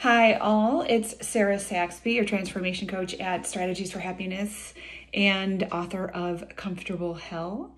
Hi, all. It's Sarah Saxby, your transformation coach at Strategies for Happiness and author of Comfortable Hell.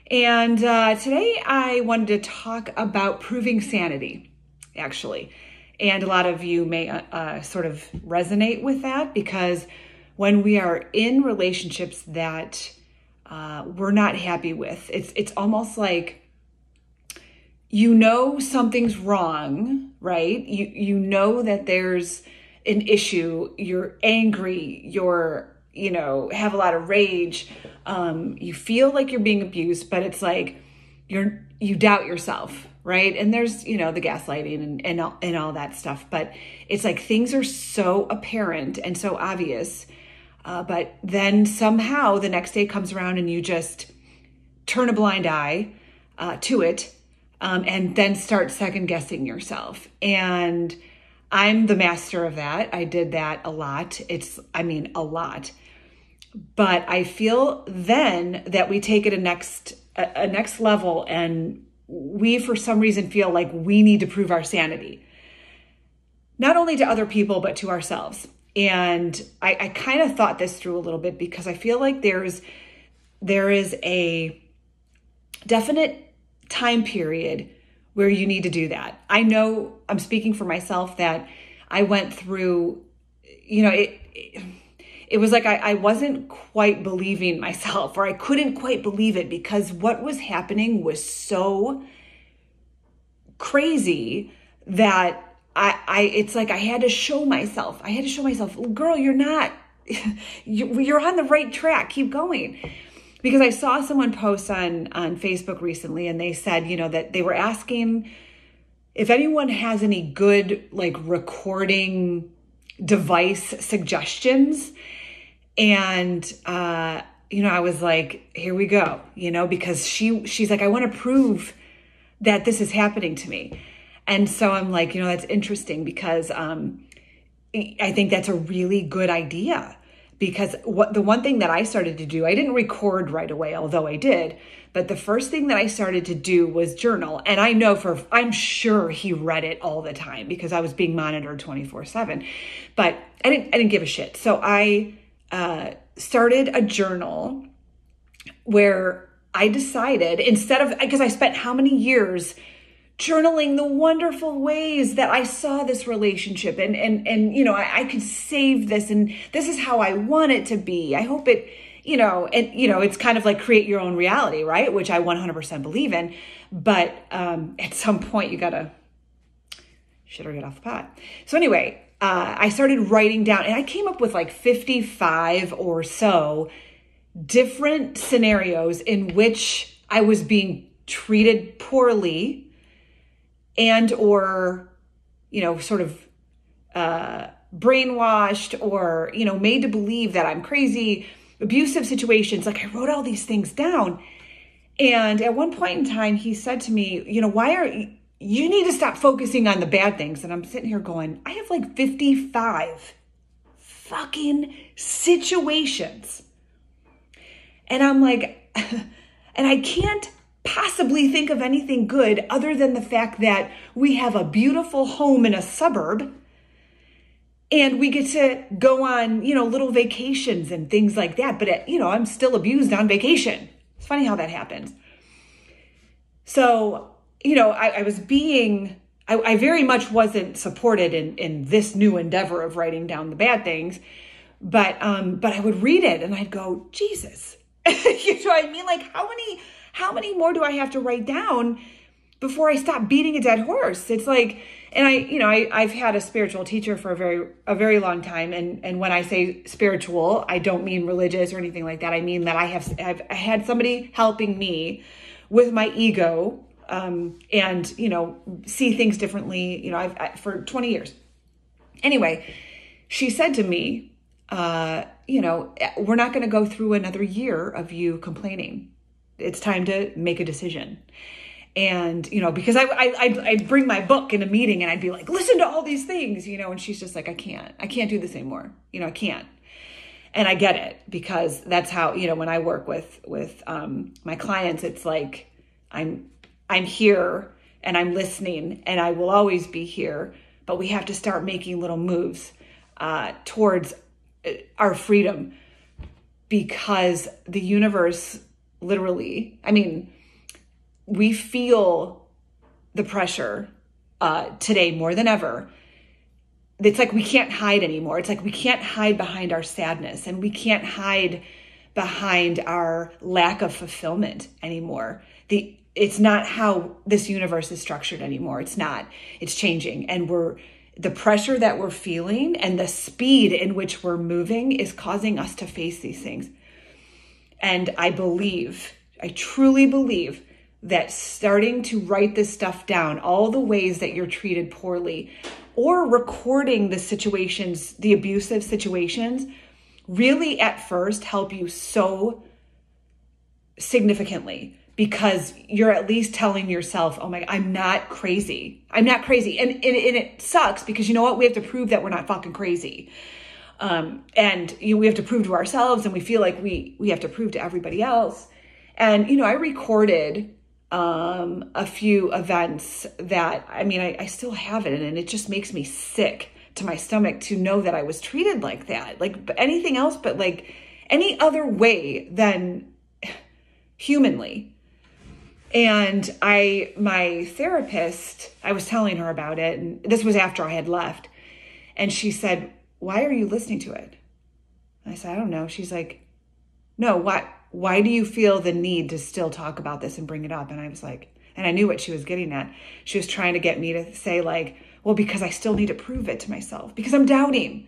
And today I wanted to talk about proving sanity, actually. And a lot of you may sort of resonate with that because when we are in relationships that we're not happy with, it's almost like you know something's wrong, right? You know that there's an issue, you're angry, have a lot of rage, you feel like you're being abused, but it's like you doubt yourself, right? And there's, the gaslighting and all that stuff, but it's like things are so apparent and so obvious, but then somehow the next day comes around and you just turn a blind eye to it. And then start second guessing yourself. And I'm the master of that. I did that a lot. A lot. But I feel then that we take it a next level, and we, for some reason, feel like we need to prove our sanity, not only to other people, but to ourselves. And I kind of thought this through a little bit because I feel like there is a definite time period where you need to do that. I know I'm speaking for myself that I went through, it was like I wasn't quite believing myself, or I couldn't quite believe it because what was happening was so crazy that it's like I had to show myself, girl, you're not, you're on the right track. Keep going. Because I saw someone post on Facebook recently, and they said, that they were asking if anyone has any good recording device suggestions. And, I was like, here we go, because she's like, I want to prove that this is happening to me. And so I'm like, that's interesting because I think that's a really good idea. Because the one thing that I started to do, I didn't record right away, although I did. But the first thing that I started to do was journal. And I'm sure he read it all the time because I was being monitored 24/7. But I didn't give a shit. So I started a journal where I decided, because I spent how many years journaling the wonderful ways that I saw this relationship and I could save this, and this is how I want it to be. I hope it, it's kind of like create your own reality, right? Which I 100% believe in. But at some point you gotta shit or get off the pot. So anyway, I started writing down, and I came up with 55 or so different scenarios in which I was being treated poorly and or, sort of brainwashed or, made to believe that I'm crazy, abusive situations. I wrote all these things down. And at one point in time, he said to me, you need to stop focusing on the bad things. And I'm sitting here going, I have 55 fucking situations. And I'm like, and I can't possibly think of anything good other than the fact that we have a beautiful home in a suburb and we get to go on, little vacations and things like that. But, I'm still abused on vacation. It's funny how that happens. So, I very much wasn't supported in this new endeavor of writing down the bad things, but I would read it and I'd go, Jesus, you know what I mean? How many more do I have to write down before I stop beating a dead horse? It's like, and I've had a spiritual teacher for a very long time. And when I say spiritual, I don't mean religious or anything like that. I mean that I've had somebody helping me with my ego, and, see things differently, for 20 years. Anyway, she said to me, we're not going to go through another year of you complaining. It's time to make a decision. And, because I'd bring my book in a meeting and I'd be like, listen to all these things, and she's just like, I can't do this anymore. I can't. And I get it because that's how, when I work with my clients, it's like, I'm here and I'm listening and I will always be here, but we have to start making little moves towards our freedom, because the universe literally, I mean, we feel the pressure today more than ever. It's like we can't hide anymore. It's like we can't hide behind our sadness, and we can't hide behind our lack of fulfillment anymore. It's not how this universe is structured anymore. It's not. It's changing. And the pressure that we're feeling and the speed in which we're moving is causing us to face these things. And I truly believe that starting to write this stuff down, all the ways that you're treated poorly, or recording the situations, the abusive situations, really at first help you so significantly, because you're at least telling yourself, oh my God, I'm not crazy. I'm not crazy. And it sucks, because you know what? We have to prove that we're not fucking crazy. And we have to prove to ourselves, and we feel like we have to prove to everybody else. And, I recorded a few events that, I still have it, and it just makes me sick to my stomach to know that I was treated like that, like anything else, but like any other way than humanly. And my therapist, I was telling her about it, and this was after I had left, and she said, why are you listening to it? And I said, I don't know. She's like, no, why do you feel the need to still talk about this and bring it up? And I was like, and I knew what she was getting at. She was trying to get me to say like, well, because I still need to prove it to myself, because I'm doubting.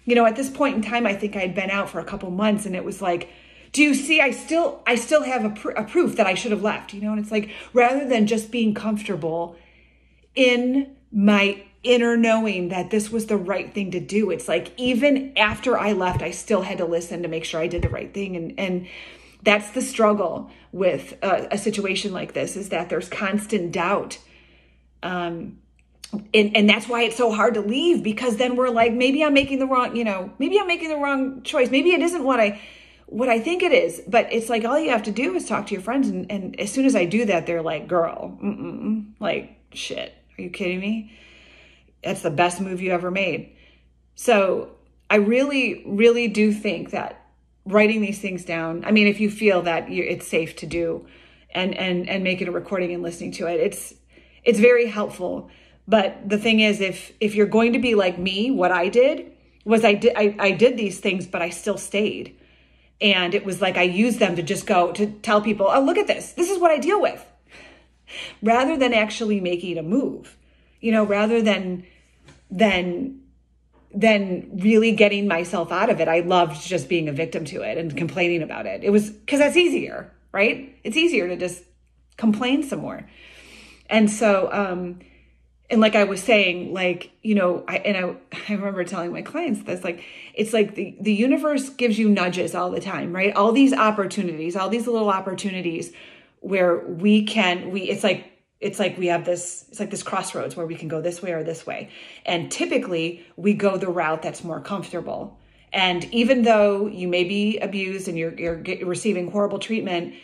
At this point in time, I think I'd been out for a couple months, and it was like, do you see, I still have a proof that I should have left, and it's like, rather than just being comfortable in my inner knowing that this was the right thing to do, it's like, even after I left, I still had to listen to make sure I did the right thing. And that's the struggle with a situation like this, is that there's constant doubt. And that's why it's so hard to leave, because then we're like, maybe I'm making the wrong choice. Maybe it isn't what I think it is. But it's like, all you have to do is talk to your friends. And as soon as I do that, they're like, girl, like, shit, are you kidding me? That's the best move you ever made. So I really, really do think that writing these things down, if you feel that it's safe to do, and make it a recording and listening to it, it's very helpful. But the thing is, if you're going to be like me, what I did was I did these things, but I still stayed. And it was like, I used them to just go to tell people, oh, look at this. This is what I deal with. Rather than actually making a move, rather than really getting myself out of it. I loved just being a victim to it and complaining about it. It was because that's easier, right? It's easier to just complain some more. And so, and like I was saying, like, I remember telling my clients this, like, it's like the universe gives you nudges all the time, right? All these opportunities, all these little opportunities where it's like we have this, it's like this crossroads where we can go this way or this way. And typically we go the route that's more comfortable. And even though you may be abused and you're receiving horrible treatment,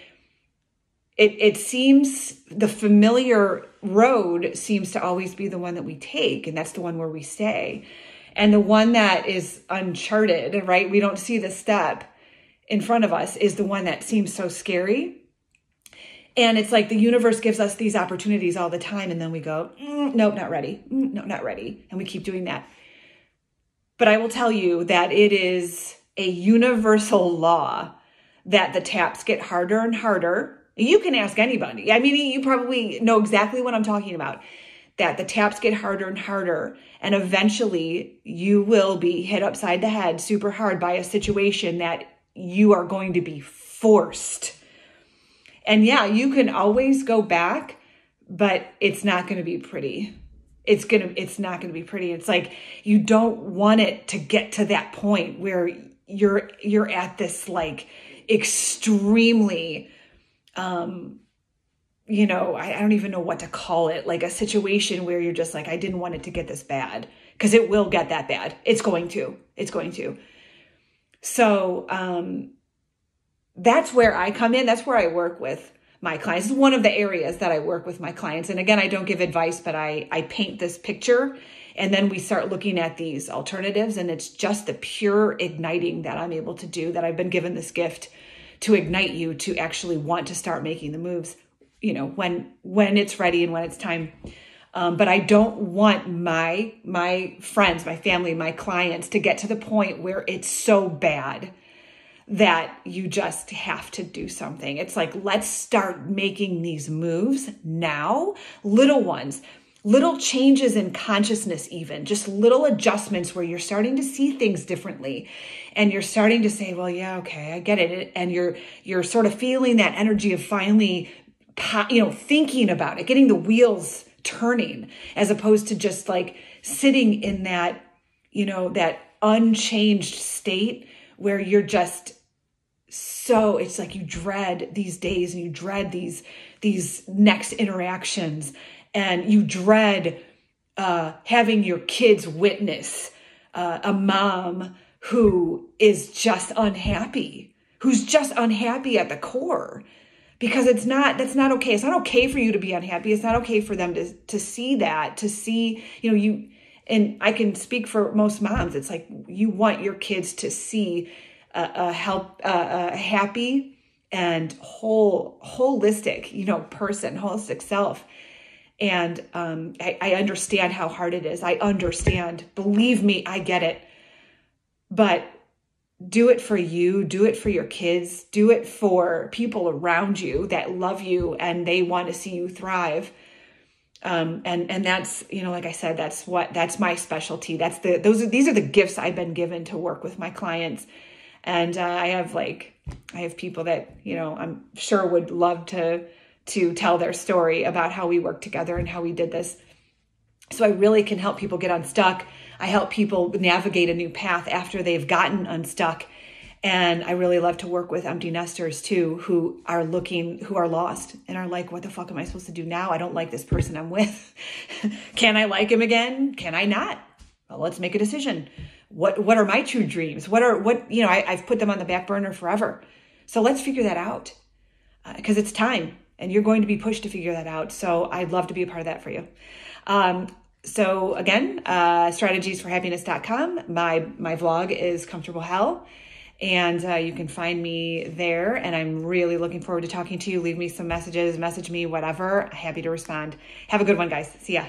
it seems the familiar road seems to always be the one that we take. And that's the one where we stay. And the one that is uncharted, right? We don't see the step in front of us, is the one that seems so scary. And it's like the universe gives us these opportunities all the time. And then we go, nope, not ready. No, not ready. And we keep doing that. But I will tell you that it is a universal law that the taps get harder and harder. You can ask anybody. You probably know exactly what I'm talking about. That the taps get harder and harder. And eventually you will be hit upside the head super hard by a situation that you are going to be forced. And yeah, you can always go back, but it's not going to be pretty. It's not going to be pretty. It's like, you don't want it to get to that point where you're at this like extremely, I don't even know what to call it, like a situation where you're just like, I didn't want it to get this bad, because it will get that bad. It's going to. So, that's where I come in. That's where I work with my clients. It's one of the areas that I work with my clients. And again, I don't give advice, but I paint this picture And then we start looking at these alternatives, and it's just the pure igniting that I'm able to do, that I've been given this gift to ignite you to actually want to start making the moves, when it's ready and when it's time. But I don't want my friends, my family, my clients to get to the point where it's so bad that you just have to do something. It's like, let's start making these moves now, little ones, little changes in consciousness, even just little adjustments where you're starting to see things differently, and you're starting to say, well, yeah, okay, I get it. And you're sort of feeling that energy of finally, thinking about it, getting the wheels turning, as opposed to just like sitting in that, that unchanged state where you're just it's like you dread these days, and you dread these next interactions, and you dread having your kids witness a mom who is just unhappy, who's just unhappy at the core. Because that's not okay. It's not okay for you to be unhappy. It's not okay for them to see that, you, and I can speak for most moms. It's like, you want your kids to see a happy and holistic, person, holistic self. And I understand how hard it is. I understand. Believe me, I get it. But do it for you, do it for your kids, do it for people around you that love you and they want to see you thrive. And that's, like I said, that's my specialty. These are the gifts I've been given to work with my clients. And I have people that, I'm sure would love to tell their story about how we worked together and how we did this. So I really can help people get unstuck. I help people navigate a new path after they've gotten unstuck. And I really love to work with empty nesters too, who are lost and are like, what the fuck am I supposed to do now? I don't like this person I'm with. Can I like him again? Can I not? Well, let's make a decision. What are my true dreams? I've put them on the back burner forever. So let's figure that out, because it's time and you're going to be pushed to figure that out. So I'd love to be a part of that for you. So again, strategiesforhappiness.com. My vlog is Comfortable Hell, and you can find me there. And I'm really looking forward to talking to you. Leave me some messages, message me, whatever. Happy to respond. Have a good one, guys. See ya.